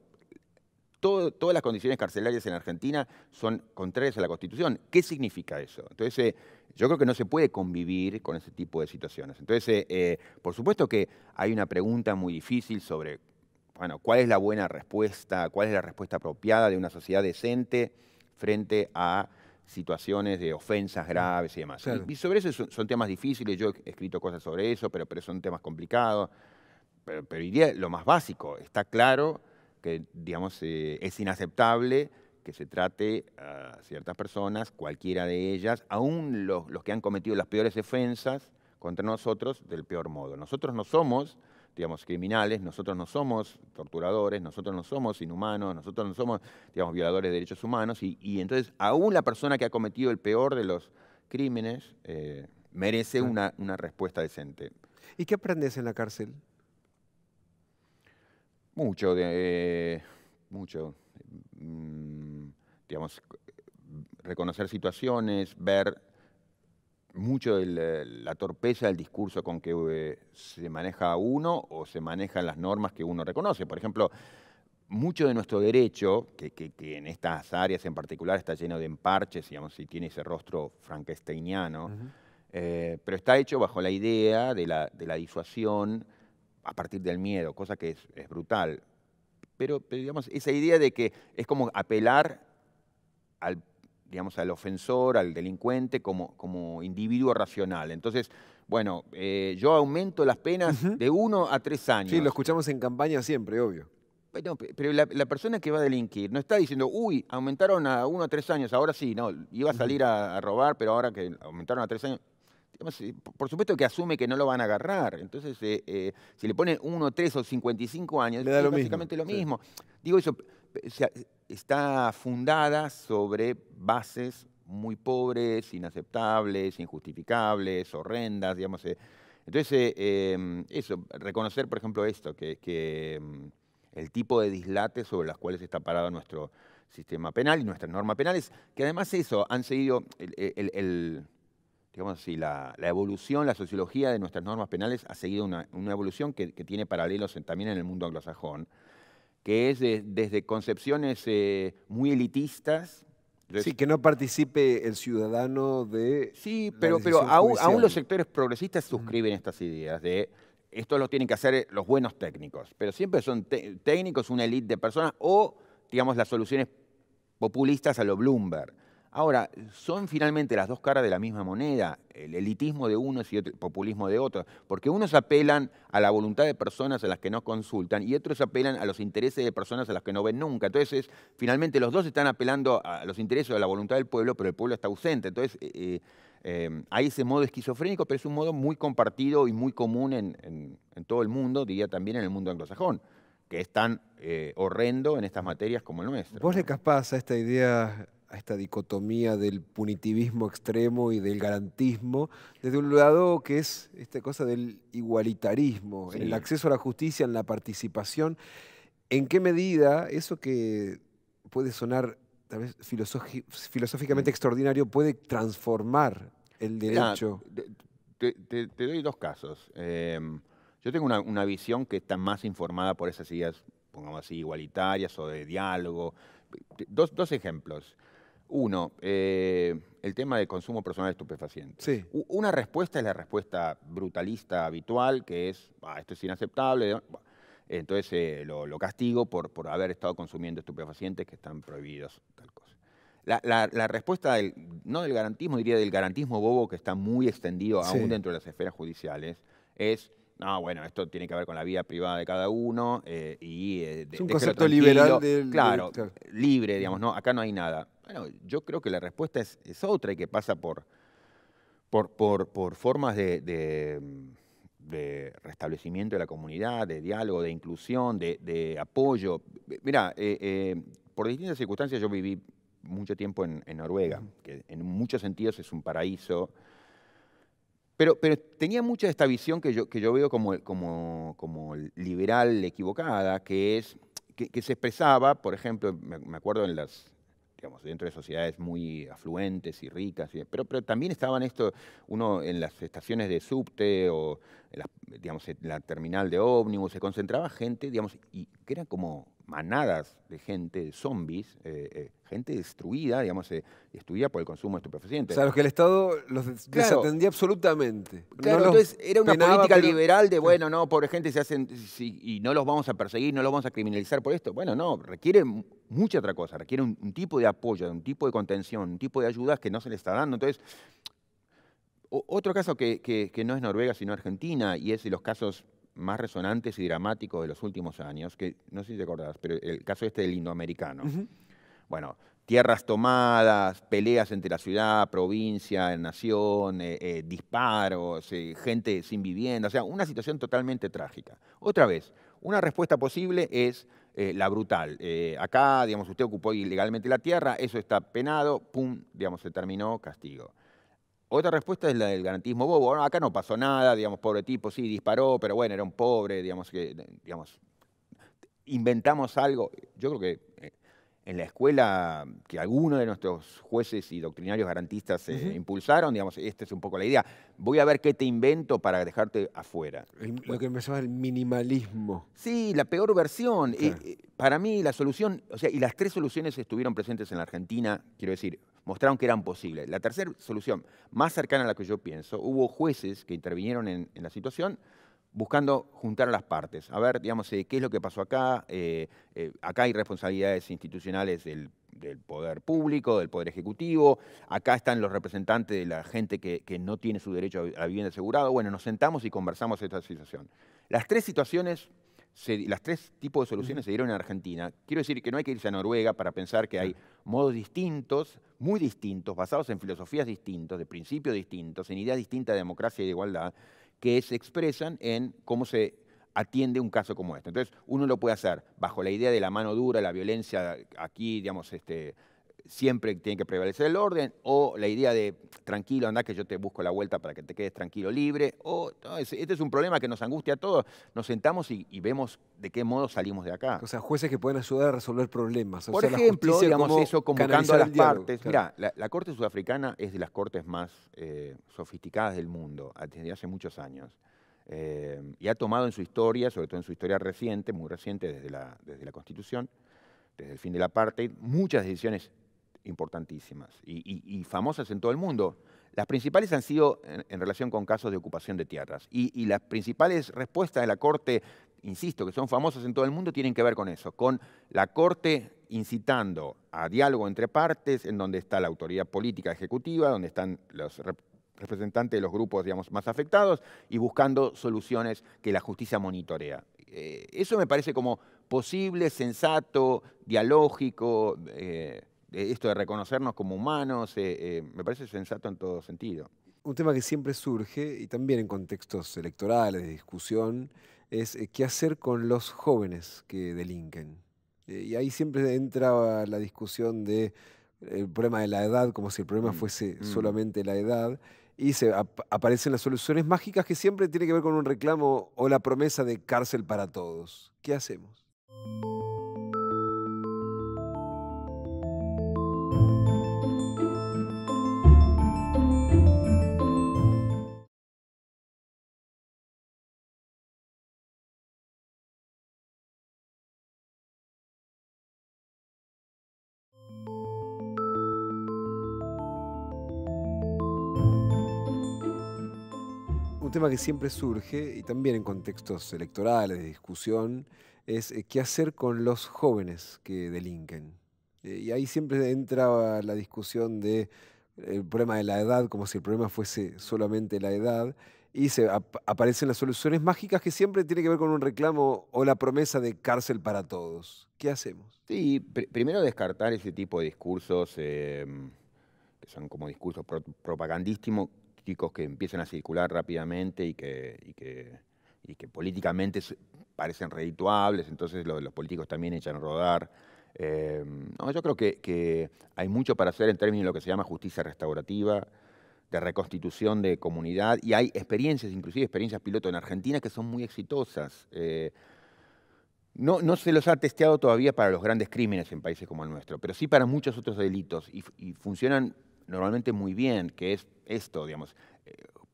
todas las condiciones carcelarias en Argentina son contrarias a la Constitución. ¿Qué significa eso? Entonces, yo creo que no se puede convivir con ese tipo de situaciones. Entonces, por supuesto que hay una pregunta muy difícil sobre, bueno, ¿cuál es la buena respuesta? ¿Cuál es la respuesta apropiada de una sociedad decente frente a situaciones de ofensas graves y demás? Claro. Y sobre eso son temas difíciles. Yo he escrito cosas sobre eso, pero son temas complicados. Pero diría lo más básico. Está claro que, digamos, es inaceptable que se trate a ciertas personas, cualquiera de ellas, aún los que han cometido las peores ofensas contra nosotros, del peor modo. Nosotros no somos, digamos, criminales, nosotros no somos torturadores, nosotros no somos inhumanos, nosotros no somos, digamos, violadores de derechos humanos, y entonces aún la persona que ha cometido el peor de los crímenes merece una respuesta decente. ¿Y qué aprendes en la cárcel? Mucho, mucho. Digamos, reconocer situaciones, ver mucho de la torpeza del discurso con que se maneja uno o se manejan las normas que uno reconoce. Por ejemplo, mucho de nuestro derecho, que en estas áreas en particular está lleno de emparches, digamos, y tiene ese rostro frankensteiniano, pero está hecho bajo la idea de la disuasión a partir del miedo, cosa que es brutal. Pero, digamos, esa idea de que es como apelar al, digamos, al ofensor, al delincuente, como individuo racional. Entonces, bueno, yo aumento las penas de 1 a 3 años. Sí, lo escuchamos en campaña siempre, obvio. Bueno, pero la persona que va a delinquir no está diciendo, uy, aumentaron a 1 a 3 años, ahora sí, no, iba a salir a robar, pero ahora que aumentaron a 3 años. Por supuesto que asume que no lo van a agarrar. Entonces, si le pone 1, 3 o 55 años, Le da es lo básicamente mismo, lo mismo. Digo eso, está fundada sobre bases muy pobres, inaceptables, injustificables, horrendas, digamos. Entonces, eso, reconocer, por ejemplo, esto, que el tipo de dislates sobre los cuales está parado nuestro sistema penal y nuestras normas penales, que además eso, han seguido digamos así, la evolución, la sociología de nuestras normas penales ha seguido una evolución que tiene paralelos también en el mundo anglosajón, que es desde concepciones muy elitistas. Sí, que no participe el ciudadano de Sí, la pero decisión aún judicial. los sectores progresistas suscriben estas ideas de esto lo tienen que hacer los buenos técnicos, pero siempre son técnicos, una élite de personas o, digamos, las soluciones populistas a lo Bloomberg. Ahora, son finalmente las dos caras de la misma moneda, el elitismo de unos y el populismo de otros, porque unos apelan a la voluntad de personas a las que no consultan y otros apelan a los intereses de personas a las que no ven nunca. Entonces, finalmente los dos están apelando a los intereses o a la voluntad del pueblo, pero el pueblo está ausente. Entonces, hay ese modo esquizofrénico, pero es un modo muy compartido y muy común en todo el mundo, diría también en el mundo anglosajón, que es tan horrendo en estas materias como el nuestro. ¿Vos ¿no? le caspás a esta idea, a esta dicotomía del punitivismo extremo y del garantismo, desde un lado que es esta cosa del igualitarismo, en el Sí. acceso a la justicia, en la participación? ¿En qué medida eso que puede sonar tal vez filosóficamente extraordinario puede transformar el Mirá, derecho? te doy dos casos. Yo tengo una visión que está más informada por esas ideas, pongamos así, igualitarias o de diálogo. Dos ejemplos. Uno, el tema del consumo personal de estupefacientes. Sí. Una respuesta es la respuesta brutalista habitual, que es, esto es inaceptable, entonces lo castigo por haber estado consumiendo estupefacientes que están prohibidos, tal cosa. La respuesta, no del garantismo, diría del garantismo bobo que está muy extendido Sí. aún dentro de las esferas judiciales, es no, bueno, esto tiene que ver con la vida privada de cada uno Es un déjelo concepto tranquilo. liberal Claro, claro. libre, digamos, no, acá no hay nada. Bueno, yo creo que la respuesta es otra y que pasa por formas de restablecimiento de la comunidad, de diálogo, de inclusión, de apoyo. Mira, por distintas circunstancias yo viví mucho tiempo en Noruega, que en muchos sentidos es un paraíso. Pero tenía mucha de esta visión que yo veo como liberal equivocada, que es que se expresaba, por ejemplo, me acuerdo en digamos, dentro de sociedades muy afluentes y ricas, pero también estaban uno en las estaciones de subte o digamos, en la terminal de ómnibus, se concentraba gente, digamos, y que eran como manadas de gente, de zombies, gente destruida, digamos, destruida por el consumo de O estupefacientes. sea, los que el Estado los Claro, desatendía absolutamente. No claro, los entonces era una penaba, política pero... liberal de, Sí. bueno, no, pobre gente, se hacen, y no los vamos a perseguir, no los vamos a criminalizar por esto. Bueno, no, requiere mucha otra cosa, requiere un tipo de apoyo, un tipo de contención, un tipo de ayudas que no se le está dando. Entonces, otro caso que no es Noruega, sino Argentina, y es de los casos más resonantes y dramáticos de los últimos años, que no sé si te acordás, pero el caso este del indoamericano. Ujú. Bueno, tierras tomadas, peleas entre la ciudad, provincia, nación, disparos, gente sin vivienda, o sea, una situación totalmente trágica. Otra vez, una respuesta posible es la brutal. Acá, digamos, usted ocupó ilegalmente la tierra, eso está penado, pum, digamos, se terminó, castigo. Otra respuesta es la del garantismo bobo. Bueno, acá no pasó nada, digamos, pobre tipo, sí, disparó, pero bueno, era un pobre, digamos, inventamos algo. Yo creo que en la escuela que algunos de nuestros jueces y doctrinarios garantistas Ujú. impulsaron, digamos, esta es un poco la idea. Voy a ver qué te invento para dejarte afuera. Lo Bueno, que me llama el minimalismo. sí, la peor versión. Claro. Para mí la solución, o sea, y las tres soluciones estuvieron presentes en la Argentina, quiero decir, mostraron que eran posibles. La tercera solución, más cercana a la que yo pienso, hubo jueces que intervinieron en la situación buscando juntar a las partes. A ver, digamos, qué es lo que pasó acá. Acá hay responsabilidades institucionales del poder público, del poder ejecutivo. Acá están los representantes de la gente que no tiene su derecho a la vivienda asegurado. Bueno, nos sentamos y conversamos esta situación. Las tres situaciones, las tres tipos de Ujú. soluciones se dieron en Argentina. Quiero decir que no hay que irse a Noruega para pensar que hay Claro. modos distintos, muy distintos, basados en filosofías distintas, de principios distintos, en ideas distintas de democracia y de igualdad, que se expresan en cómo se atiende un caso como este. Entonces, uno lo puede hacer bajo la idea de la mano dura, la violencia, aquí, digamos, siempre tiene que prevalecer el orden, o la idea de tranquilo, anda que yo te busco la vuelta para que te quedes tranquilo, libre, o no, este es un problema que nos angustia a todos, nos sentamos y vemos de qué modo salimos de acá. O sea, jueces que pueden ayudar a resolver problemas, a Por usar la ejemplo, justicia digamos como eso, convocando a canalizar las el diálogo. partes. Claro. Mirá, la Corte Sudafricana es de las cortes más sofisticadas del mundo, desde hace muchos años. Y ha tomado en su historia, sobre todo en su historia reciente, muy reciente desde la Constitución, desde el fin del apartheid, muchas decisiones importantísimas y famosas en todo el mundo. Las principales han sido en relación con casos de ocupación de tierras. Y las principales respuestas de la Corte, insisto, que son famosas en todo el mundo, tienen que ver con eso, con la Corte incitando a diálogo entre partes, en donde está la autoridad política ejecutiva, donde están los representantes de los grupos, digamos, más afectados, y buscando soluciones que la justicia monitorea. Eso me parece como posible, sensato, dialógico, esto de reconocernos como humanos, me parece sensato en todo sentido. Un tema que siempre surge, y también en contextos electorales, de discusión, es qué hacer con los jóvenes que delinquen. Y ahí siempre entra la discusión de el problema de la edad, como si el problema Mm, fuese mm. solamente la edad, y aparecen las soluciones mágicas que siempre tiene que ver con un reclamo o la promesa de cárcel para todos. ¿Qué hacemos? Un tema que siempre surge, y también en contextos electorales, de discusión, es qué hacer con los jóvenes que delinquen. Y ahí siempre entra la discusión de el problema de la edad, como si el problema fuese solamente la edad, y aparecen las soluciones mágicas que siempre tiene que ver con un reclamo o la promesa de cárcel para todos. ¿Qué hacemos? Sí, primero descartar ese tipo de discursos que son como discursos propagandísticos que empiezan a circular rápidamente y que políticamente parecen redituables, entonces los políticos también echan a rodar. No, yo creo que hay mucho para hacer en términos de lo que se llama justicia restaurativa, de reconstitución de comunidad, y hay experiencias, inclusive experiencias piloto en Argentina, que son muy exitosas. No se los ha testeado todavía para los grandes crímenes en países como el nuestro, pero sí para muchos otros delitos, y funcionan normalmente muy bien, que es esto, digamos,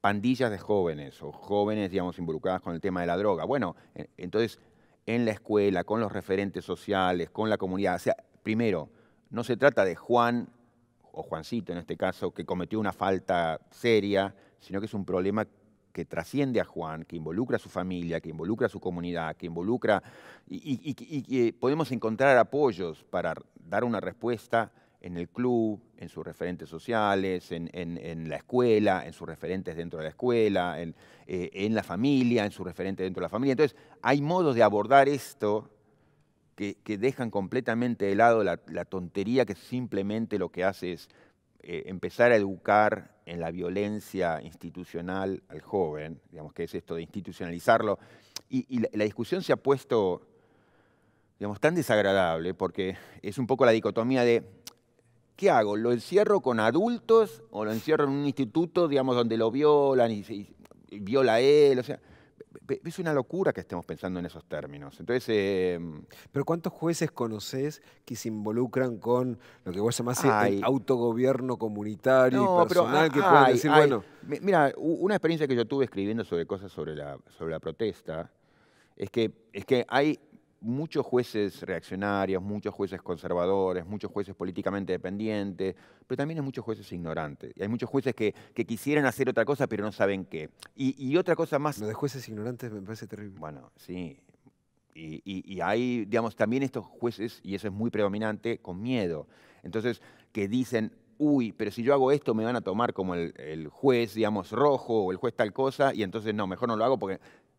pandillas de jóvenes o jóvenes, digamos, involucradas con el tema de la droga. Bueno, entonces, en la escuela, con los referentes sociales, con la comunidad, o sea, primero, no se trata de Juan o Juancito en este caso, que cometió una falta seria, sino que es un problema que trasciende a Juan, que involucra a su familia, que involucra a su comunidad, que involucra y que podemos encontrar apoyos para dar una respuesta en el club, en sus referentes sociales, en la escuela, en sus referentes dentro de la escuela, en la familia, en sus referentes dentro de la familia. Entonces, hay modos de abordar esto que dejan completamente de lado la tontería que simplemente lo que hace es empezar a educar en la violencia institucional al joven, digamos que es esto de institucionalizarlo. Y la discusión se ha puesto, digamos, tan desagradable porque es un poco la dicotomía de ¿qué hago? ¿Lo encierro con adultos o lo encierro en un instituto, digamos, donde lo violan y viola a él? O sea, es una locura que estemos pensando en esos términos. Entonces, Pero ¿cuántos jueces conoces que se involucran con lo que vos llamás el hay, autogobierno comunitario y no, pero personal que puedan decir, hay. bueno, Mira, una experiencia que yo tuve escribiendo sobre cosas sobre la protesta es que hay muchos jueces reaccionarios, muchos jueces conservadores, muchos jueces políticamente dependientes, pero también hay muchos jueces ignorantes. Y hay muchos jueces que quisieran hacer otra cosa, pero no saben qué. Y otra cosa más, lo de jueces ignorantes me parece terrible. bueno, sí. Y hay, digamos, también estos jueces, y eso es muy predominante, con miedo. Entonces, que dicen, uy, pero si yo hago esto me van a tomar como el juez, digamos, rojo o el juez tal cosa, y entonces no, mejor no lo hago porque,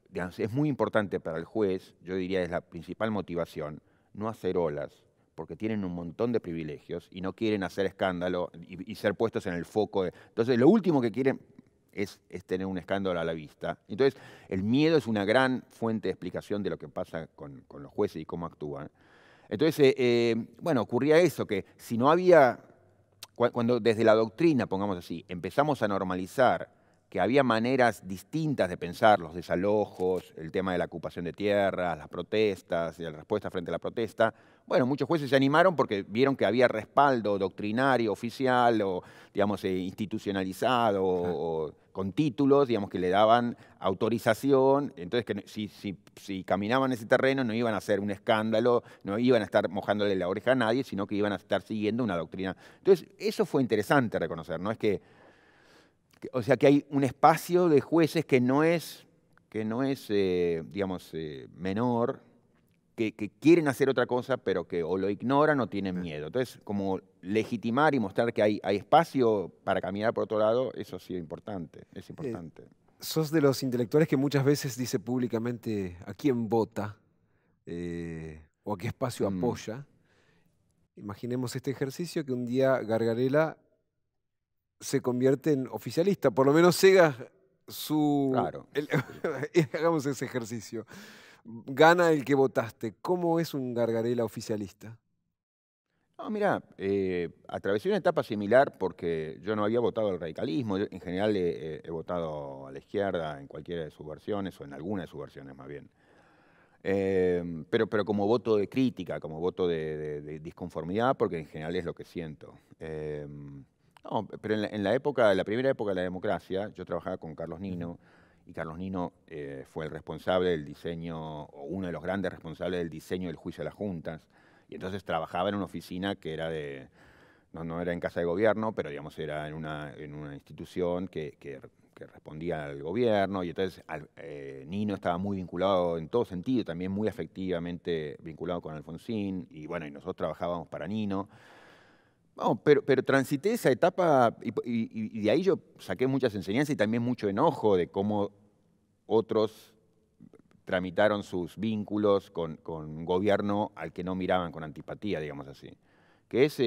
digamos, es muy importante para el juez, yo diría es la principal motivación, no hacer olas, porque tienen un montón de privilegios y no quieren hacer escándalo y ser puestos en el foco. Entonces, lo último que quieren es tener un escándalo a la vista. Entonces, el miedo es una gran fuente de explicación de lo que pasa con los jueces y cómo actúan. Entonces, bueno, ocurría eso, que si no había, cuando desde la doctrina, pongamos así, empezamos a normalizar que había maneras distintas de pensar los desalojos, el tema de la ocupación de tierras, las protestas y la respuesta frente a la protesta, bueno, muchos jueces se animaron porque vieron que había respaldo doctrinario, oficial o, digamos, institucionalizado o con títulos, digamos, que le daban autorización. Entonces, que si caminaban ese terreno no iban a hacer un escándalo, no iban a estar mojándole la oreja a nadie, sino que iban a estar siguiendo una doctrina. Entonces, eso fue interesante reconocer, ¿no? Es o sea, que hay un espacio de jueces que no es digamos, menor, que quieren hacer otra cosa, pero que o lo ignoran o tienen miedo. Entonces, como legitimar y mostrar que hay espacio para caminar por otro lado, eso sí es importante, es Eh, importante. sos de los intelectuales que muchas veces dice públicamente a quién vota o a qué espacio Mm, apoya. Imaginemos este ejercicio que un día Gargarela se convierte en oficialista, por lo menos Sega claro. hagamos ese ejercicio. Gana el que votaste. ¿Cómo es un Gargarela oficialista? No, mira, atravesé una etapa similar porque yo no había votado al radicalismo. Yo, en general he votado a la izquierda en cualquiera de sus versiones o en alguna de sus versiones más bien. Pero como voto de crítica, como voto de disconformidad, porque en general es lo que siento. No, pero en la primera época de la democracia, yo trabajaba con Carlos Ujú. Nino, y Carlos Nino fue el responsable del diseño, o uno de los grandes responsables del diseño del juicio de las juntas. Y entonces trabajaba en una oficina que era no era en casa de gobierno, pero digamos era en una institución que respondía al gobierno, y entonces Nino estaba muy vinculado en todo sentido, también muy afectivamente vinculado con Alfonsín, y bueno, y nosotros trabajábamos para Nino, No, pero transité esa etapa y de ahí yo saqué muchas enseñanzas y también mucho enojo de cómo otros tramitaron sus vínculos con un gobierno al que no miraban con antipatía, digamos así. Que es,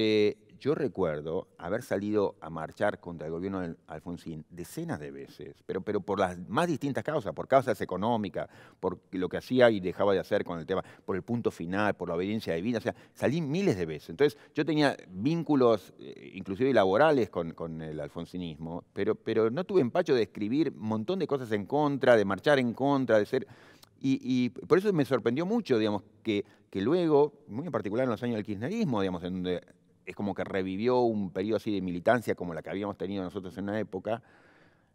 yo recuerdo haber salido a marchar contra el gobierno de Alfonsín decenas de veces, pero por las más distintas causas, por causas económicas, por lo que hacía y dejaba de hacer con el tema, por el punto final, por la obediencia divina, o sea, salí miles de veces. Entonces, yo tenía vínculos, inclusive laborales, con el alfonsinismo, pero no tuve empacho de escribir un montón de cosas en contra, de marchar en contra, de ser... Y por eso me sorprendió mucho, digamos, que luego, muy en particular en los años del kirchnerismo, digamos, en donde es como que revivió un periodo así de militancia como la que habíamos tenido nosotros en una época,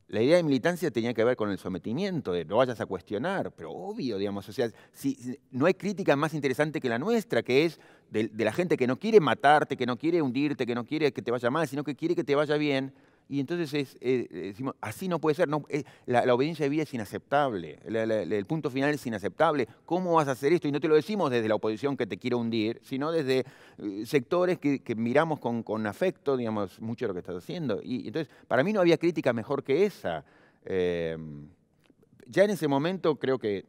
la idea de militancia tenía que ver con el sometimiento, de no vayas a cuestionar, pero obvio, digamos, o sea, si no hay crítica más interesante que la nuestra, que es de la gente que no quiere matarte, que no quiere hundirte, que no quiere que te vaya mal, sino que quiere que te vaya bien. Y entonces decimos, así no puede ser, no, la obediencia de vida es inaceptable, el punto final es inaceptable. ¿Cómo vas a hacer esto? Y no te lo decimos desde la oposición que te quiere hundir, sino desde sectores que miramos con afecto, digamos, mucho de lo que estás haciendo. Y entonces, para mí no había crítica mejor que esa. Ya en ese momento creo que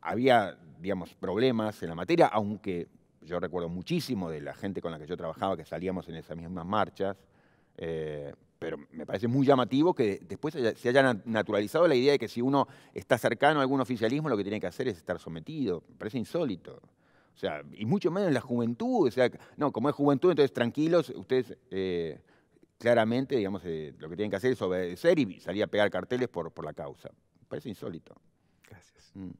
había, digamos, problemas en la materia, aunque yo recuerdo muchísimo de la gente con la que yo trabajaba que salíamos en esas mismas marchas. Pero me parece muy llamativo que después se haya naturalizado la idea de que si uno está cercano a algún oficialismo, lo que tiene que hacer es estar sometido. Me parece insólito. O sea, y mucho menos en la juventud. O sea, no, como es juventud, entonces tranquilos, ustedes claramente, digamos, lo que tienen que hacer es obedecer y salir a pegar carteles por la causa. Me parece insólito. Gracias. Mm.